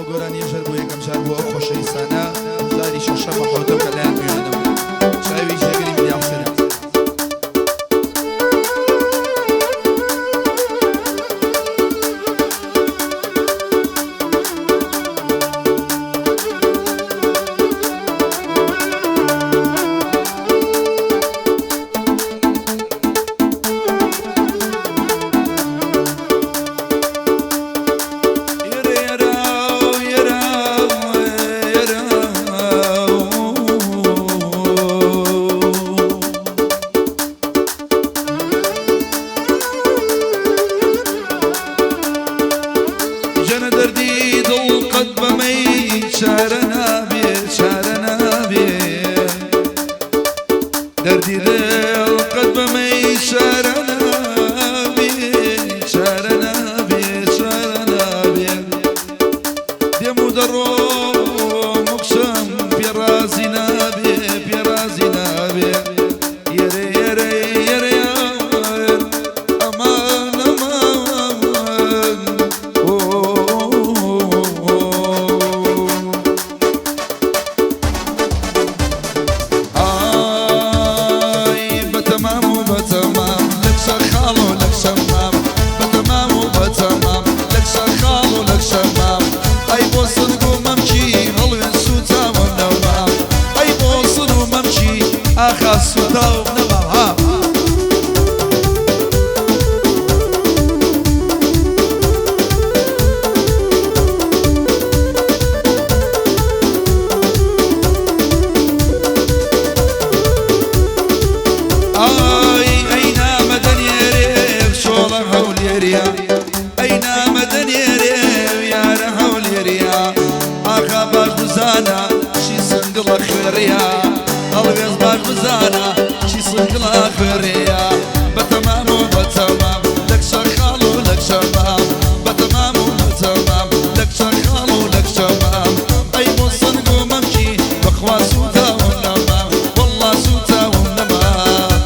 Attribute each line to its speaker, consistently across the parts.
Speaker 1: ئەو گۆرانی ژەر بۆ یەکەم جار بۆ ئەو خۆشەویستانە جاری شەشەم و حەوتەم کە لایەن میوانەوە چاوی ژەگری میلیاوسەرە دردي دل قد بمي شارنا بي شارنا بي شارنا بي ديمو درو مقسم في رازنا بي في رازنا بي يري يري يري امان امان سوداو نمام ها أين مدن يريب شولا هول يريا أين مدن يريب يا رهول يريا آخا باش بزانا شي سنقل خيريا الويز باش بزانا شي سنقل خيريا بتمام وبتمام لك شغال ولك شمام بتمام وبتمام لك شغال ولك شمام أي بوصنقو ممشي بخوا سوتا ونمام والله سوتا ونمام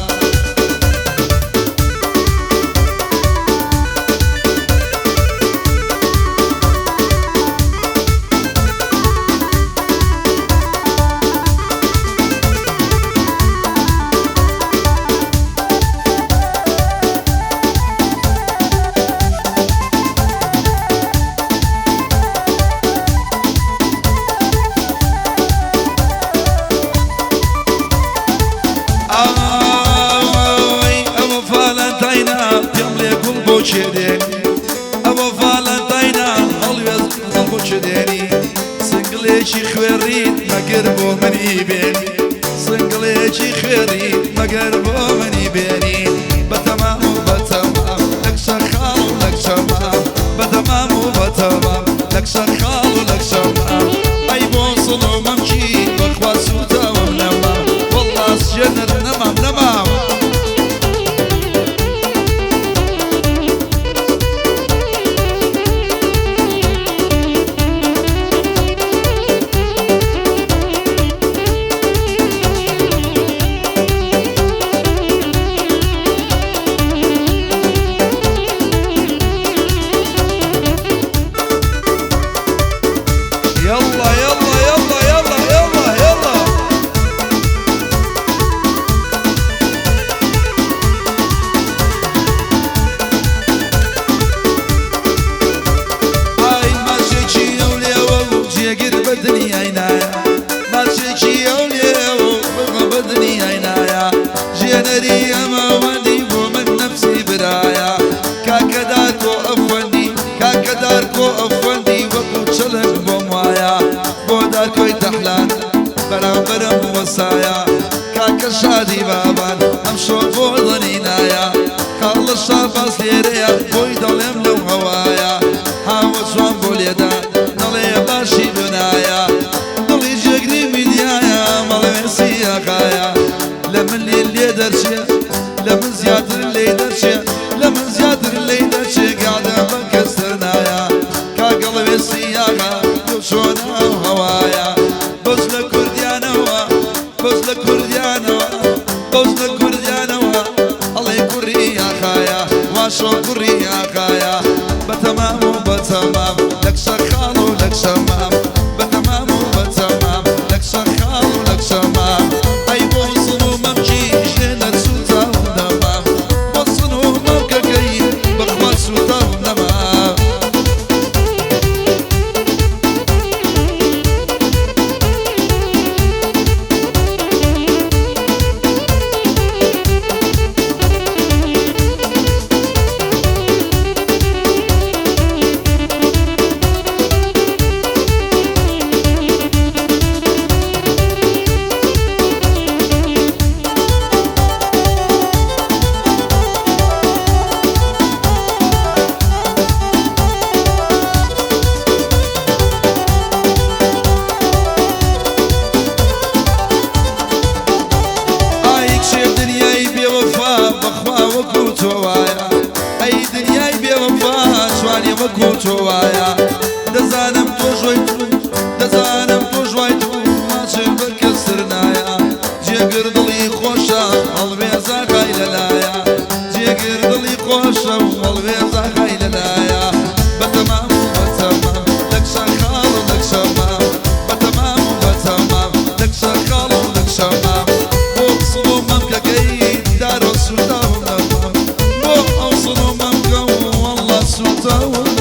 Speaker 1: أبو فالنتينا هالويز قلبو شديني سنقليشي خيرين ما قربو مني بيني سنقليشي خيرين ما قربو مني بيني بتمام وبتمام لك شخال ولك شمام بتمام وبتمام لك شخال ولك شمام أي بوصل وممشي بخوا سوتا ونمام والله سجنر نمام نمام جوانی وەکو تۆوایە دەزانم تۆ ژۆی تو دەزانم تۆ ژوای تو ماچێ بە کەسر نایە جێگر دڵی خۆشە هەڵوێزە غای لەلایە جێگر دڵی خۆشە و هەڵوێزە غای لەلایە بەتەمام و بەتەمام لەکشە خاڵ و لەکشە مام بەتەمام و بەتەمام لەکشە خاڵ و لەکشە مام بۆ سڵۆمەم کەگەی دارۆ سوتاوم نەمام بۆ ئەو سڵۆمەم کە وەڵڵا سوتاوم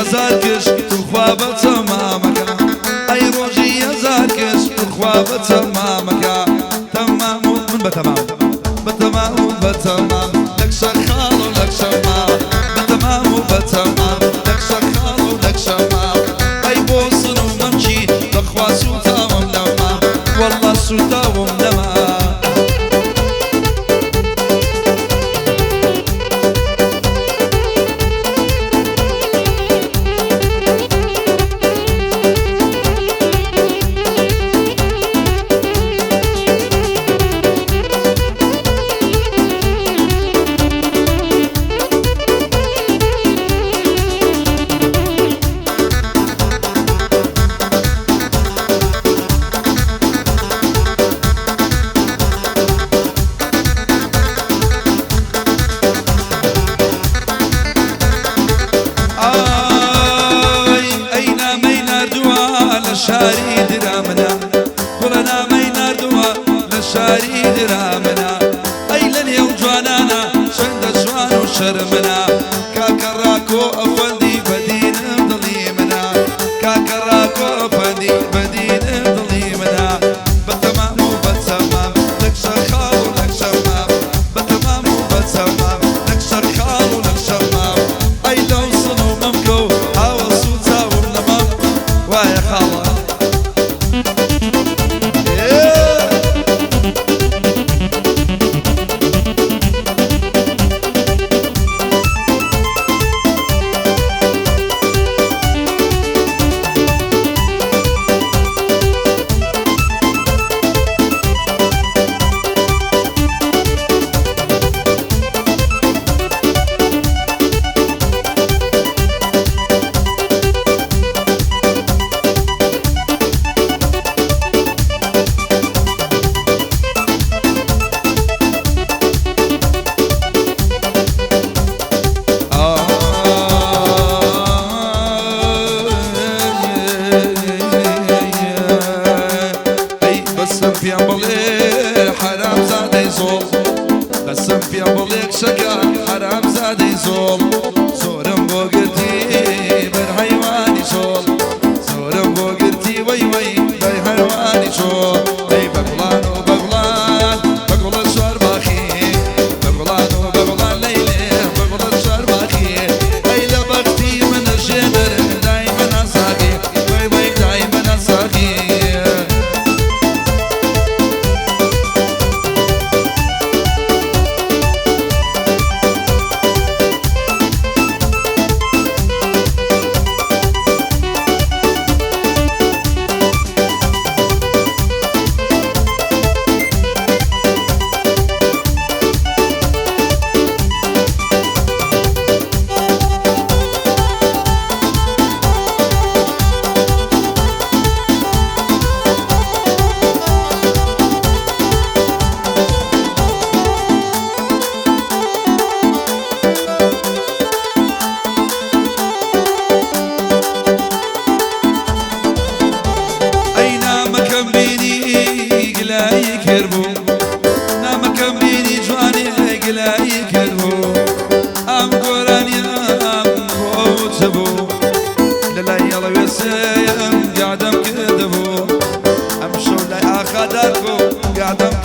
Speaker 1: هزار کش توخوا بتمامك أي روجي هزار کش توخوا بتمامك تمام من بتمام بتمام بتمام لك شخال ولك شمام بتمام بتمام لك شخال ولك شمام أي بوصل وممشي تخوا سوتا وملما والله سوتا وملما شاري درامنا كلنا مينا دوا لشاري درامنا أي لن يوجوانانا شند جوان وشرمنا كاكراكو أفندي بدين ظليمنا كاكراكو أفندي بدين ظليمنا بتمام وبتمام لك شخال ولك شمام بتمام وبتمام لك شخال ولك شمام أي لو صنو ممكو هاو صوتا وملمام ويا خاله حرام زادي زول بسم في أبليك شكا حرام زادي زول زورم بوقرتي بالحيواني شول زورم بوقرتي وي وي بالحيواني شول اي بقلان وبقلان بقل الشرباخي بقلان وبقلان ليلي بقل الشرباخي اي لبختي من الجبر دايما أساقي وي وي دايما أساقي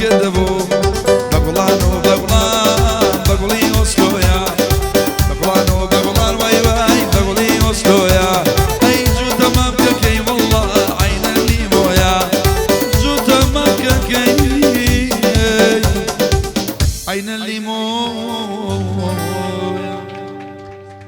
Speaker 1: كذبوا